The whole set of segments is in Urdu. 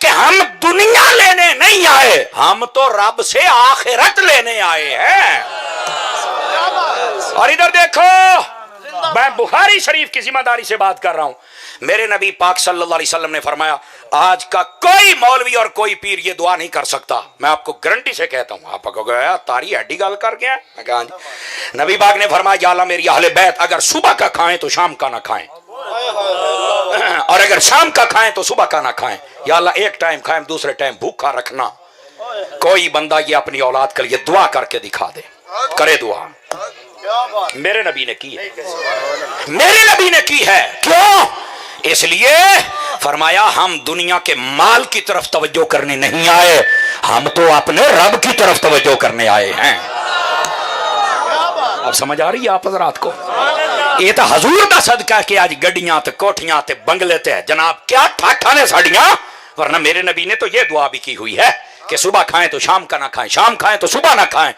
کہ ہم دنیا لینے نہیں آئے، ہم تو رب سے آخرت لینے آئے ہیں۔ اور ادھر دیکھو، میں بخاری شریف کی ذمہ داری سے بات کر رہا ہوں، میرے نبی پاک صلی اللہ علیہ وسلم نے فرمایا آج کا کوئی مولوی اور کوئی پیر یہ دعا نہیں کر سکتا، میں آپ کو گارنٹی سے کہتا ہوں۔ آپ کو گیا تاری ہڈی گال کر گیا، میں کہا جی۔ نبی پاک نے فرمایا یا اللہ میری اہل بیت اگر صبح کا کھائیں تو شام کا نہ کھائیں، اور اگر شام کا کھائیں تو صبح کا نہ کھائیں، یا اللہ ایک ٹائم کھائیں دوسرے ٹائم بھوکا رکھنا۔ کوئی بندہ یہ اپنی اولاد کے لیے دعا کر کے دکھا دے، کرے دعا، میرے نبی نے کی ہے، میرے نبی نے کی ہے۔ کیوں؟ اس لیے فرمایا ہم دنیا کے مال کی طرف توجہ کرنے نہیں آئے، ہم تو اپنے رب کی طرف توجہ کرنے آئے ہیں۔ اب سمجھ آ رہی ہے آپ حضرات کو؟ یہ تو حضور دا صدقہ کہ آج گڈیاں تے کوٹھیاں تے بنگلے تے جناب کیا ٹھاٹھا نے ساڑیاں، ورنہ میرے نبی نے تو یہ دعا بھی کی ہوئی ہے کہ صبح کھائیں تو شام کا نہ کھائیں، شام کھائیں تو صبح نہ کھائیں۔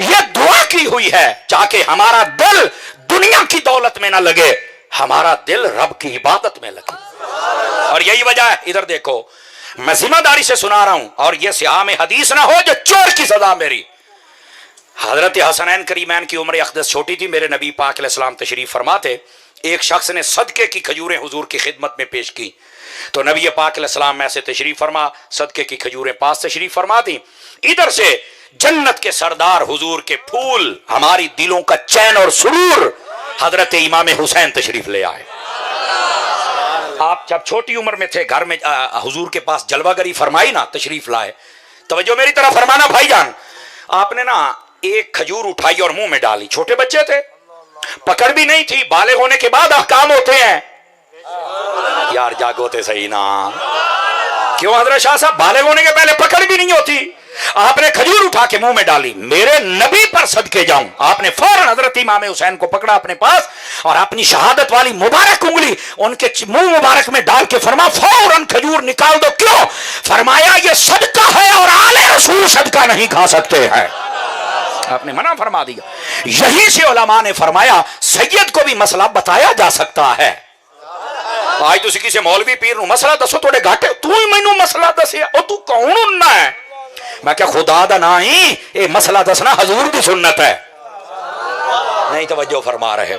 یہ دعا کی ہوئی ہے تاکہ ہمارا دل دنیا کی دولت میں نہ لگے، ہمارا دل رب کی عبادت میں لگے۔ اور یہی وجہ ہے، ادھر دیکھو میں ذمہ داری سے سنا رہا ہوں، اور یہ سیام حدیث نہ ہو جو چور کی سزا میری۔ حضرت حسنین کریمین کی عمر اقدس چھوٹی تھی، میرے نبی پاک علیہ السلام تشریف فرما تھے، ایک شخص نے صدقے کی کھجوریں حضور کی خدمت میں پیش کی، تو نبی پاک علیہ السلام میں سے تشریف فرما، صدقے کی کھجوریں پاس تشریف فرما دی، ادھر سے جنت کے سردار حضور کے پھول، ہماری دلوں کا چین اور سرور، حضرت امام حسین تشریف لے آئے۔ آپ جب چھوٹی عمر میں تھے گھر میں حضور کے پاس جلوہ گری فرمائی نا، تشریف لائے، توجہ میری طرف فرمانا بھائی جان، آپ نے نا ایک کھجور اٹھائی اور منہ میں ڈالی، چھوٹے بچے تھے، پکڑ بھی نہیں تھی، بالغ ہونے کے بعد احکام ہوتے ہیں، یار جاگوتے صحیح نا، کیوں حضرت شاہ صاحب بالغ ہونے کے پہلے پکڑ بھی نہیں ہوتی؟ آپ نے کھجور اٹھا کے منہ میں ڈالی، میرے نبی پر صدقے جاؤں، آپ نے فوراً حضرت امام حسین کو پکڑا اپنے پاس اور اپنی شہادت والی مبارک انگلی ان کے منہ مبارک میں ڈال کے فرما فوراً کھجور نکال دو۔ کیوں؟ فرمایا یہ صدقہ ہے اور آل رسول صدقہ نہیں کھا سکتے ہیں، آپ نے منع فرما دیا۔ یہی سے علماء نے فرمایا سید کو بھی مسئلہ بتایا جا سکتا ہے۔ آج تو کسی مولوی پیر نو مسئلہ دسو توڑے گھاٹے، تو ہی میں نو مسئلہ دسے، او تو کون نہ ہے؟ میں کہا خدا دا نہ ہی اے مسئلہ دسنا حضور کی سنت ہے، نہیں توجہ فرما رہے،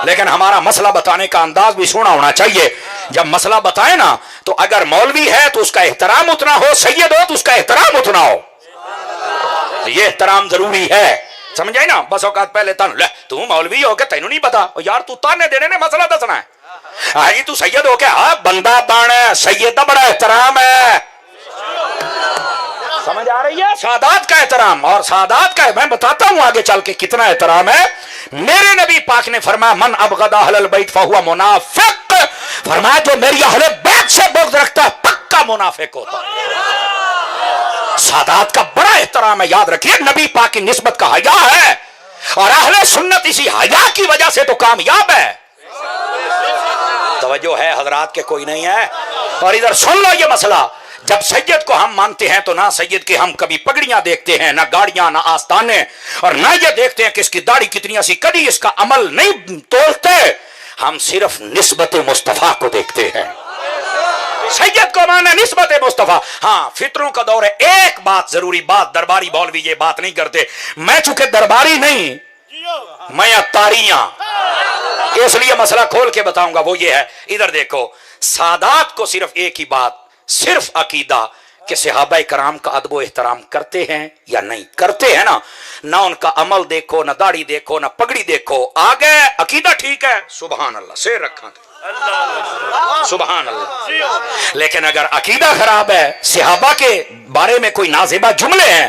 لیکن ہمارا مسئلہ بتانے کا انداز بھی سونا ہونا چاہیے۔ جب مسئلہ بتائے نا تو اگر مولوی ہے تو اس کا احترام اتنا ہو، سید ہو تو اس کا احترام اتنا ہو، یہ احترام ضروری ہے، سمجھ آئی نا؟ بس اوقات پہلے تن لے تو مولوی ہو کے تینوں نہیں پتا، یار تو تانے دینے نے مسئلہ دسنا ہے، آئی تو سید ہو کے ہاں بندہ بان ہے، سید دا بڑا احترام ہے، سمجھ آ رہی ہے؟ سادات کا احترام، اور سادات کا میں بتاتا ہوں آگے چل کے کتنا احترام ہے۔ میرے نبی پاک نے فرمایا من ابغض اہل البیت فہو منافق، فرمایا جو میری اہل بیت سے بغض رکھتا ہے پکا منافق ہوتا ہے۔ سادات کا بڑا احترام ہے، یاد رکھیے نبی پاک کی نسبت کا حیا ہے، اور اہل سنت اسی حیا کی وجہ سے تو کامیاب ہے۔ توجہ ہے حضرات کے کوئی نہیں ہے؟ اور ادھر سن لو یہ مسئلہ، جب سید کو ہم مانتے ہیں تو نہ سید کے ہم کبھی پگڑیاں دیکھتے ہیں، نہ گاڑیاں، نہ آستانے، اور نہ یہ دیکھتے ہیں کہ اس کی داڑھی کتنی سی، کبھی اس کا عمل نہیں تولتے، ہم صرف نسبت مصطفیٰ کو دیکھتے ہیں۔ سید کو مانا نسبت مصطفیٰ۔ ہاں فطروں کا دور ہے، ایک بات ضروری بات، درباری مولوی یہ بات نہیں کرتے، میں چونکہ درباری نہیں میں اتاریاں، اس لیے مسئلہ کھول کے بتاؤں گا، وہ یہ ہے، ادھر دیکھو سادات کو صرف ایک ہی بات، صرف عقیدہ کہ صحابہ کرام کا ادب و احترام کرتے ہیں یا نہیں کرتے ہیں نا، نہ ان کا عمل دیکھو، نہ داڑھی دیکھو، نہ پگڑی دیکھو، آگے عقیدہ ٹھیک ہے سبحان اللہ سے رکھا سبحان اللہ، لیکن اگر عقیدہ خراب ہے، صحابہ کے بارے میں کوئی نازیبہ جملے ہیں،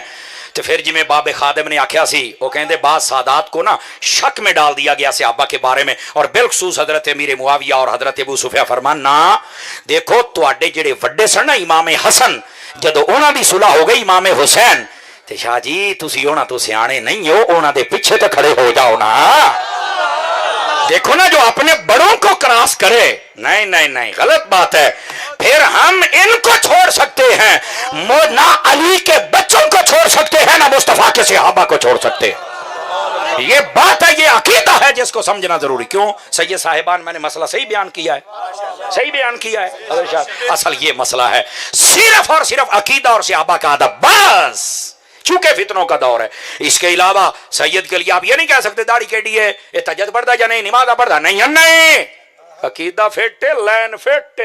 تو پھر جی میں باب خادم نے آکھیا سی، وہ کہندے بعض سادات کو نا شک میں ڈال دیا گیا صحابہ کے بارے میں، اور بالخصوص حضرت امیر معاویہ اور حضرت ابو سفیان فرمان نا دیکھو تواڈے جڑے وڈے سن نا امام حسن، جدو انہاں دی صلح ہو گئی امام حسین، تے شاہ جی تسی انہاں تو سیانے نہیں ہو، انہاں دے پیچھے تے کھڑے ہو جاؤ نا۔ دیکھو نا جو اپنے بڑوں کو کراس کرے، نہیں نہیں نہیں غلط بات ہے، پھر ہم ان کو چھوڑ سکتے ہیں، نہ علی کے بچوں کو چھوڑ سکتے ہیں، نہ مصطفیٰ کے صحابہ کو چھوڑ سکتے ہیں۔ یہ بات ہے, یہ عقیدہ ہے جس کو سمجھنا ضروری. کیوں سید صاحبان, میں نے مسئلہ صحیح بیان کیا ہے, صحیح بیان کیا ہے. اصل یہ مسئلہ ہے صرف اور صرف عقیدہ اور صحابہ کا ادب بس, چونکہ فتنوں کا دور ہے. اس کے علاوہ سید کے لیے آپ یہ نہیں کہہ سکتے داڑھی کیڈی ہے, یہ تہجد پڑھتا یا نہیں, نماز پڑھتا نہیں ہے, نہیں, عقیدہ فٹ لین فٹ.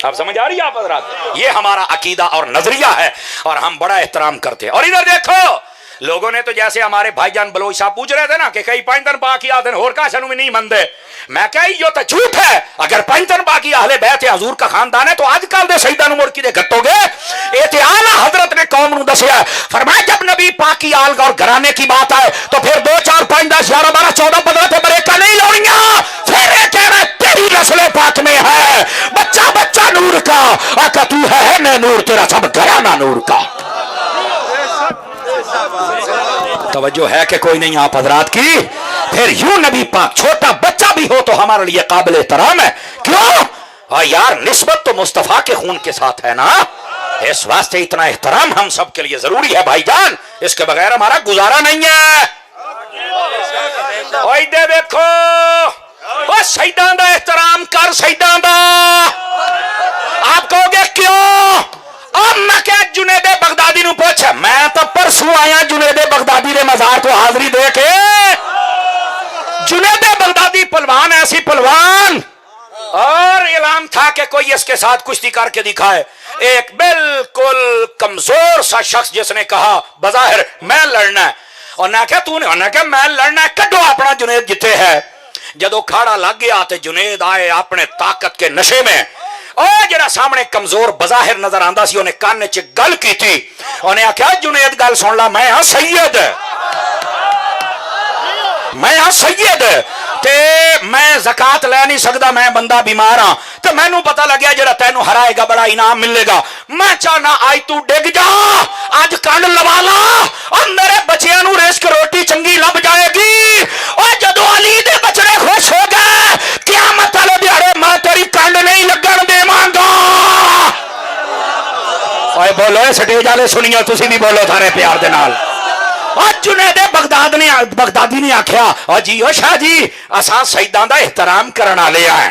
آپ سمجھ آ رہی ہے آپ حضرات؟ یہ ہمارا عقیدہ اور نظریہ ہے اور ہم بڑا احترام کرتے ہیں. اور ادھر دیکھو, لوگوں نے تو جیسے ہمارے بھائی جان بلوچ صاحب پوچھ رہے تھے نا کہ کئی پنجتن باقی آدھن اور کا شنو میں نہیں مندے, میں کہا یہ تو جھوٹ ہے. اگر پنجتن باقی اہل بیت حضور کا خاندان ہے تو آج کل دے شہیدان عمر کی دے گھٹو گے. اعلی حضرت نے قوم نو دسیا, فرمایا جب نبی پاک کی آل اور گھرانے کی بات آئے تو پھر 2 4 5 10 11 12 14 15 تے بریکا نہیں لوڑیاں. پھر یہ کہہ رہے تیری نسل پاک میں ہے بچہ بچہ نور کا, آقا تو ہے میں نور, تیرا سب گھرانہ نور کا. توجہ ہے کہ کوئی نہیں آپ حضرات کی؟ پھر یوں نبی پاک چھوٹا بچہ بھی ہو تو ہمارے لیے قابل احترام ہے. کیوں یار, نسبت تو مصطفیٰ کے خون کے ساتھ ہے نا, اس واسطے اتنا احترام ہم سب کے لیے ضروری ہے بھائی جان, اس کے بغیر ہمارا گزارا نہیں ہے. دے دیکھو شہیدان دا احترام کر, شہیدان دا. آپ کہو گے کیوں؟ اب میں کہ جنید بغدادی نو پوچھ, میں تو پرسوں آیا جنید بغدادی دے مزار تو حاضری دے کے. جنید بغدادی پلوان, ایسی پلوان, اور اعلان تھا کہ کوئی اس کے ساتھ کشتی کر کے دکھائے. ایک بالکل کمزور سا شخص جس نے کہا بظاہر میں لڑنا ہے, اور نہ کہ تو نے کہ میں لڑنا ہے, کڈو اپنا جنید جتے ہے. جدو کھاڑا لگ گیا تے جنید آئے اپنے طاقت کے نشے میں, اور جڑا سامنے کمزور بظاہر نظر آندا سی انہیں کان چ گل کی تھی, انہیں آخیا جنید گل سن لا, میں ہاں سید, میں ہاں سید, تے میں زکات لے نہیں سکتا, میں بندہ بیمار ہاں, تے مینوں پتہ لگیا جڑا تینوں ہرائے گا بڑا انعام ملے گا. میں چاہنا آج تو ڈگ جا, اج کنڈ لوا لا, اور میرے بچیاں نو رزق روٹی چنگی لب جائے گی. اور جدو علی دے بچڑے خوش ہو گئے, قیامت والے دیہڑے میں تیری کنڈ نہیں لگن دیواں گا. اوے بولو سٹیج والے سنیو, تسی بھی بولو تھارے پیار دے نال. اور جنید بغدادی نے آخیا, اور جی او شاہ جی اساں شہیداں دا احترام کرنا لے آئے.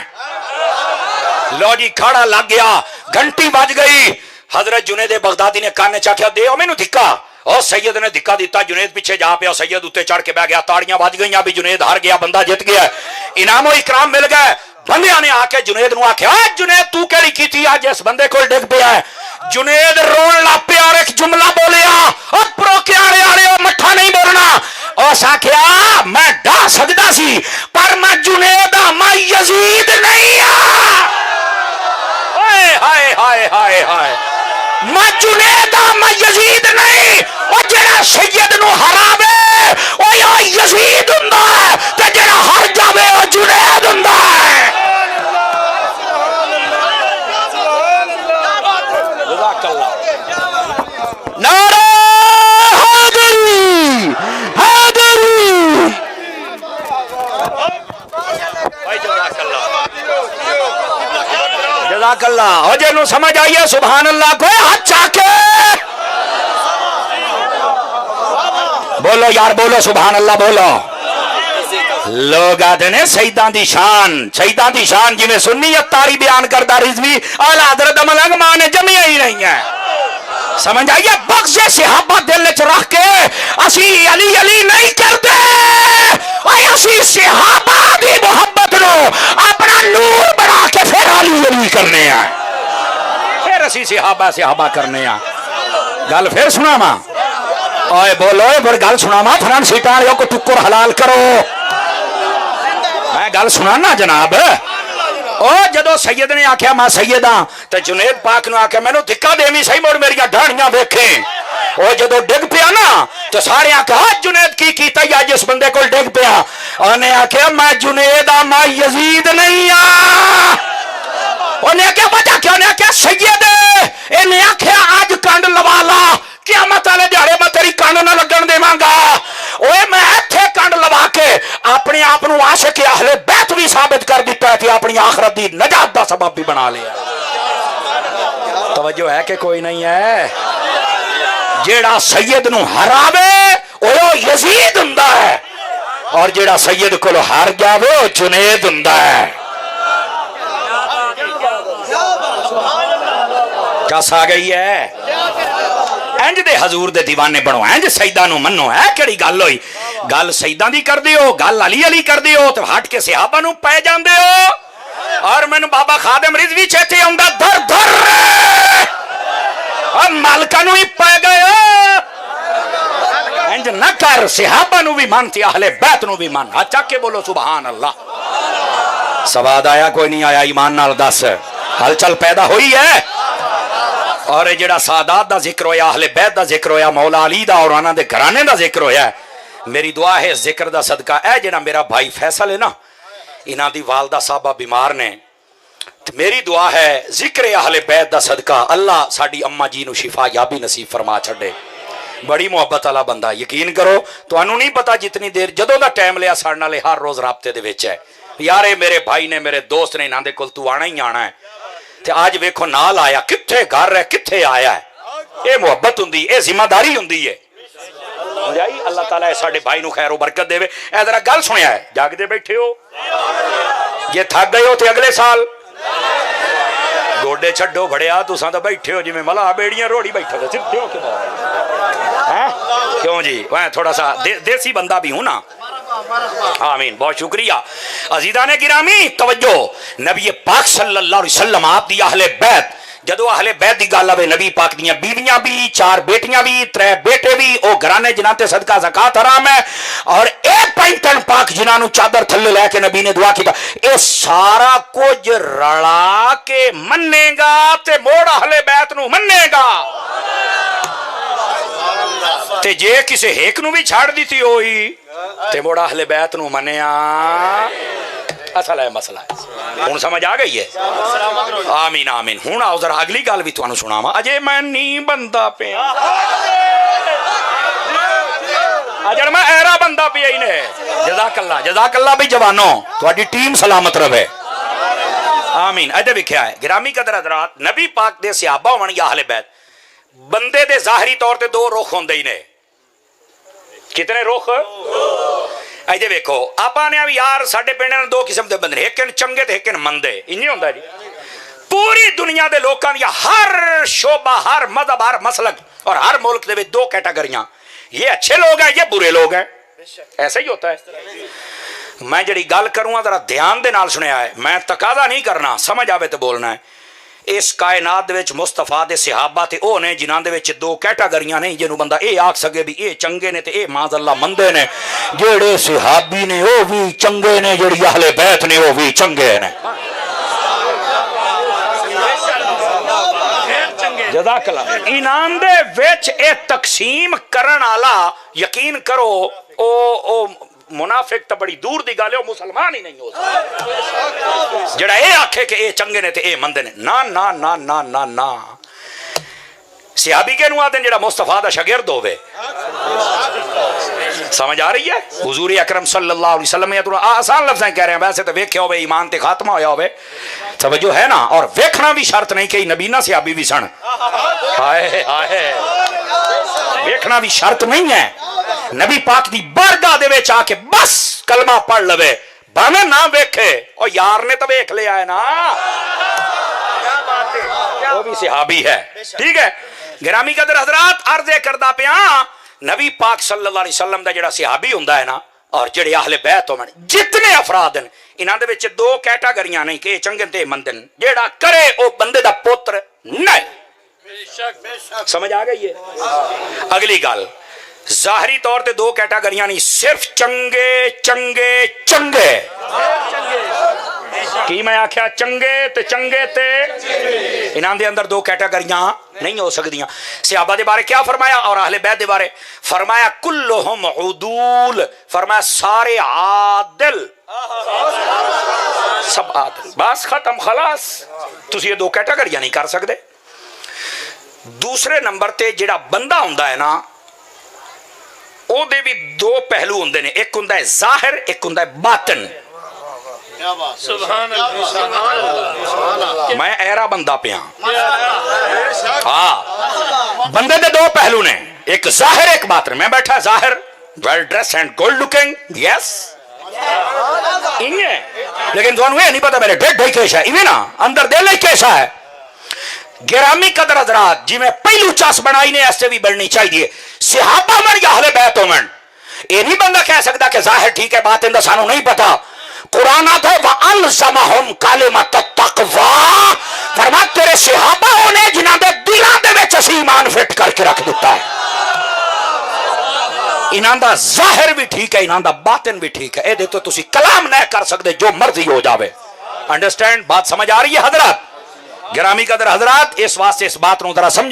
لو جی کھڑا لگ گیا, گھنٹی بج گئی. حضرت جنید بغدادی نے کان چاکیا دے او مینوں دھکا, اور سید نے دھکا دیتا, جنید پیچھے جا پیا, سید اتنے چڑھ کے بہ گیا, تاڑیاں بج گئیں, بھی جنید ہار گیا, بندہ جت گیا, انعام و اکرام مل گئے. بندیاں نے آ کے جنید نو آخیا, جنید تو کیڑی کیتی اج اس بندے کول ڈگ پیا ہے. جنید رون لگ پیا اور ایک جملہ بولیا, اور پروکیاڑے والے مٹھا نہیں بولنا. اس آخیا میں ڈا سکتا سی پر میں جنید میں یزید نہیں ہاں. ہائے ہائے ہائے ہائے, میں جنید میں یزید نہیں. اور جڑا سید نو ہراوے او یا یزید ہوندا ہے, تے جڑا ہر جاوے او جنید ہوندا ہے. جزاک اللہ. نعرہ حیدری حیدری. جزاک اللہ. ہو جنوں سمجھ آئیے سبحان اللہ کو ہاتھ چاہ کے بولو یار, بولو سبحان اللہ بولو. لوگ آتے ہیں شہیدان دی شان, شہیدان دی شان جی میں سنی اتاری بیان کردہ رضوی اعلی حضرت ملنگ ماں نے جمعی ہی نہیں ہے. سمجھ آئیے, بخش صحابہ دل چ رکھ کے اسی علی علی نہیں کرتے, اسی صحابہ دی محبت نو اپنا نور بنا کے پھر علی علی کرنے ہیں, پھر اسی صحابہ صحابہ کرنے ہیں. گل پھر سنا ماں, اوے بولو پھر گل سنا ماں, فرن سیٹان کو ٹکر حلال کرو. میں گل سنا نا جناب. او جدو سید نے آخیا میں سید ہاں, تو جنید پاک نے آخیا مینوں دھکا دیویں صحیح, مڑ میری ڈاڑیاں ویکھیں. او جدو ڈگ پیا نا تو سارے آخیا جنید کی کیتا یا جس بندے کو ڈگ پیا. انہیں آخیا میں جنید ہاں, میں یزید نہیں ہاں. انہیں آخیا وجہ کیا؟ انہیں آخیا سید, انہیں آخیا آج کنڈ لوا لا, قیامت والے دیہڑے میں تیری کنڈ نہ لگن دیواں گا. اوے میں ایتھے کنڈ لوا کے اپنے آپ نو عاشق اہل بیت بھی ثابت کر دیتا ہے کہ اپنی آخرت دی نجات دا سبب بھی بنا لیا. توجہ ہے کہ کوئی نہیں ہے؟ جیڑا سید نو ہراوے وہ یزید ہوندا ہے اور جڑا سید کو ہار جاوے وہ جنید ہوندا ہے. کس آ گئی ہے؟ انج دے حضور دے دیوانے بنو، انج سیداں نو منو. ہے کیڑی گل ہوئی؟ گل سیداں دی کر دیو، گل علی علی کر دیو تے ہٹ کے صحابہ نو پے جاندے ہو. اور مینوں بابا خادم رضوی چیتے آوندا در در اور مالکاں نو ہی پے گئے. انج نہ کر، صحابہ نو بھی مان تے اہل بیت نو بھی مان. چک کے بولو سبحان اللہ. سواد آیا کوئی نہیں آیا؟ ایمان نال دس. ہلچل پیدا ہوئی ہے. اور جڑا سادات دا ذکر ہویا، اہل بیت دا ذکر ہویا، مولا علی دا اور انہاں دے گھرانے دا ذکر ہویا ہے. میری دعا ہے ذکر دا صدقہ اے جڑا میرا بھائی فیصل ہے نا، انہاں دی والدہ صاحبہ بیمار نے، میری دعا ہے ذکر اہل بیت دا صدقہ اللہ ساڈی اما جی نو شفا یابی نصیب فرما چھڑے. بڑی محبت والا بندہ، یقین کرو تانوں نہیں پتا جتنی دیر جدوں دا ٹائم لیا ساڈے نال ہر روز رابطے دے وچ ہے. یار اے میرے بھائی نے، میرے دوست نے، انہاں دے کول تو آنا ہی آنا ہے. تے آج ویکھو نال آیا، کتھے گھر ہے، کتھے آیا ہے. اے محبت ہوندی، اے ذمہ داری ہوندی ہے. اللہ تعالیٰ ساڈے بھائی نو خیر و برکت دے. اے ذرا گل سنیا ہے، جاگدے بیٹھے ہو؟ جے تھک گئے ہو تے اگلے سال گوڈے چھڈو بڑیا، تساں تے بیٹھے ہو جویں ملا بیڑیاں روڑی بیٹھے ہو. سدھے ہو کیوں جی؟ میں تھوڑا سا دیسی بندہ بھی ہوں نا. آمین، بہت شکریہ. عزیزان گرامی توجہ، نبی پاک صلی اللہ علیہ وسلم آپ دی اہل بیت، جدو اہل بیت دی گل آوے نبی پاک دیاں بیویاں بھی، 4 بیٹیاں بھی، 3 بیٹے بھی، او گھرانے جنہاں تے صدقہ زکات حرام ہے، اور اے پینٹن پاک جنہاں نو چادر تھلے لے کے نبی نے دعا کیتا، اے سارا کچھ رلا کے منے گا تے موڑ اہل بیت نو منے گا. تے جے کسے ایک نو بھی چھاڑ دیتی ہوئی تے موڑ اہل بیت نو منیا. اصل ہے مسئلہ ہے. ہوں سمجھ آ گئی ہے؟ آمین آمین. ہوں آؤ ذرا اگلی گل بھی تمہیں سناواں. اجے میں نہیں بندہ پیا، اجڑ میں ایرا بندہ پیا ہی نے. جزاک اللہ، جزاک اللہ بھی جوانوں، تہاڈی ٹیم سلامت رہے. آمین. ادھر لکھیا ہے گرامی قدر حضرات، نبی پاک دے صحابہ ہون یا اہل بیت، بندے دے ظاہری طور تے 2 رخ ہوندے ہی نے. کتنے رخ؟ ایجے ویکھو آپ نے بھی یار ساڈے پنڈ 2 قسم دے بندے، ایک چنگے تے ایک مندے. انہیں ہوندا جی. پوری دنیا دے لوکاں دی ہر شعبہ، ہر مذہب، ہر مسلک اور ہر ملک دے وچ 2 کیٹاگریاں، یہ اچھے لوگ ہیں، یہ برے لوگ ہیں. ایسا ہی ہوتا ہے. میں جڑی گل کروں ذرا دھیان دے نال سنیا ہے، میں تقاضا نہیں کرنا، سمجھ آوے تے بولنا ہے. اس کائنات دے وچ مصطفیٰ دے صحابہ تے او نے جنہاں دے وچ 2 کیٹاگریاں نہیں جنوں بندہ اے آکھ سکے بھی اے چنگے نے تے اے معاذ اللہ مندے نے. جڑے صحابی نے او بھی چنگے نے، جڑی اہل بیت نے او بھی چنگے نے. جزاک اللہ. انعام دے وچ اے تقسیم کرن والا یقین کرو او منافق تو بڑی دور دی گل ہے، مسلمان ہی نہیں ہو سکتا جڑا اے آکھے کہ اے چنگے نے تے اے مندے نے. نا نا نا نا نا نا. صحابی کے نو آدھے جڑا مصطفیٰ دا شاگرد ہوئے. سمجھ آ رہی ہے؟ حضور اکرم صلی اللہ علیہ وسلم یہ تو آسان لفظیں کہہ رہے ہیں، ویسے تو ویکھے ہوئے ایمان تے خاتمہ ہویا ہوئے. توجہ ہے نا؟ اور ویکھنا بھی شرط نہیں کہ نبینا صحابی بھی سن. ہائے ہائے، ویکھنا بھی شرط نہیں ہے. نبی پاک دی بارگاہ دے وچ آ کے بس کلمہ پڑھ لوے، بھاویں نہ ویکھے. او یار نے تو ویکھ لیا ہے نا، وہ بھی صحابی ہے. ٹھیک ہے گرامی قدر حضرات، عرض کردہ پیا نبی پاک صلی اللہ علیہ وسلم دا جڑا صحابی ہوندا ہے نا، اور جڑے اہل بیت ہون، جتنے افراد ہیں انہاں دے وچ 2 کیٹاگریاں نہیں کہ چنگے تے مندے. جیڑا کرے او بندے دا پتر نہیں. سمجھ آ گئی ہے؟ اگلی گل، ظاہری طور تے 2 کیٹاگریاں نہیں، صرف چنگے چنگے چنگے. کی میں آکھیا؟ چنگے تے چنگے تے. انہاں دے اندر 2 کیٹاگریاں نہیں ہو سکدیاں. صحابہ دے بارے کیا فرمایا اور اہل بیت دے بارے فرمایا؟ کلہم عدول، فرمایا سارے عادل، سب عادل. بس ختم، خلاص. تسی یہ 2 کیٹاگریاں نہیں کر سکدے. دوسرے نمبر تے جڑا بندہ ہوندا ہے نا، او دے بھی 2 پہلو ہوندے نے، ایک ہوندا ہے ظاہر، ایک ہوندا ہے باطن. سبحان اللہ. میں ایرا بندہ پیا. ہاں، بندے دے 2 پہلو نے، ایک ظاہر ایک باطن. میں بیٹھا ظاہر well dressed and good looking, yes. لیکن تھانوں یہ نہیں پتا میرے ڈیڈ بھائی کیسا ہے ایویں نا اندر دل ہی کیسا ہے. گرامی قدر حضرات جی میں پہلو چاس بنائی نے ایسے بھی بڑھنی چاہیے. صحابہ من یا اہل بیت من یہ نہیں بندہ کہہ سکتا کہ ظاہر ٹھیک ہے بات اندر سانو نہیں پتا. قرآن آتا ہے وَأَلْزَمَهُمْ كَلِمَةَ التَّقْوَىٰ فرما تیرے صحابہ ہونے جنہاں دے دلاں دے وچ اسی ایمان فٹ کر کے رکھ دیتا ہے. انہاں دا ظاہر بھی ٹھیک ہے انہاں دا باطن بھی ٹھیک ہے. اے دے تو تسی کلام نہ کر سکتے جو مرضی ہو جاوے. انڈرسٹینڈ بات سمجھ آ رہی ہے حضرات؟ گرامی قدر حضرات اس واسطے اس بات نو ذرا سمجھ